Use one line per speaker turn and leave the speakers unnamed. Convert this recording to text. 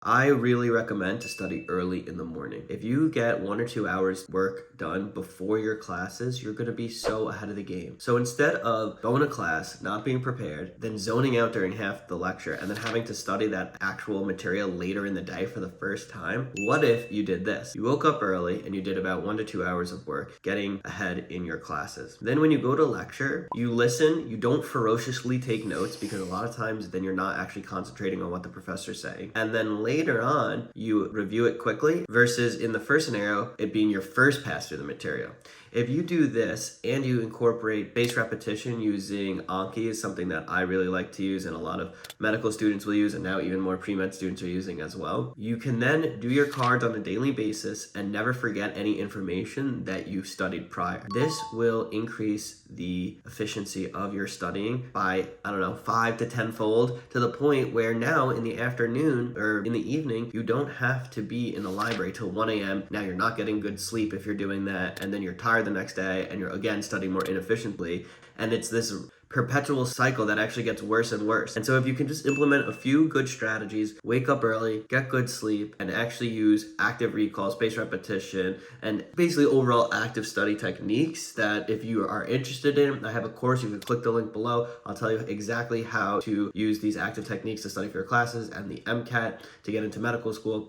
I really recommend to study early in the morning. If you get 1 or 2 hours work done before your classes, you're going to be so ahead of the game. So instead of going to class, not being prepared, then zoning out during half the lecture, and then having to study that actual material later in the day for the first time, what if you did this? You woke up early and you did about 1 to 2 hours of work, getting ahead in your classes. Then when you go to lecture, you listen, you don't ferociously take notes because a lot of times then you're not actually concentrating on what the professor's saying. And then later on, you review it quickly versus in the first scenario, it being your first pass through the material. If you do this and you incorporate spaced repetition using Anki, is something that I really like to use and a lot of medical students will use, and now even more pre-med students are using as well. You can then do your cards on a daily basis and never forget any information that you studied prior. This will increase the efficiency of your studying by, 5 to 10 fold, to the point where now in the afternoon or in the evening, you don't have to be in the library till 1 a.m. Now you're not getting good sleep if you're doing that, and then you're tired the next day and you're again studying more inefficiently. And it's this perpetual cycle that actually gets worse and worse. And so if you can just implement a few good strategies, wake up early, get good sleep, and actually use active recall, spaced repetition, and basically overall active study techniques that if you are interested in, I have a course, you can click the link below. I'll tell you exactly how to use these active techniques to study for your classes and the MCAT to get into medical school.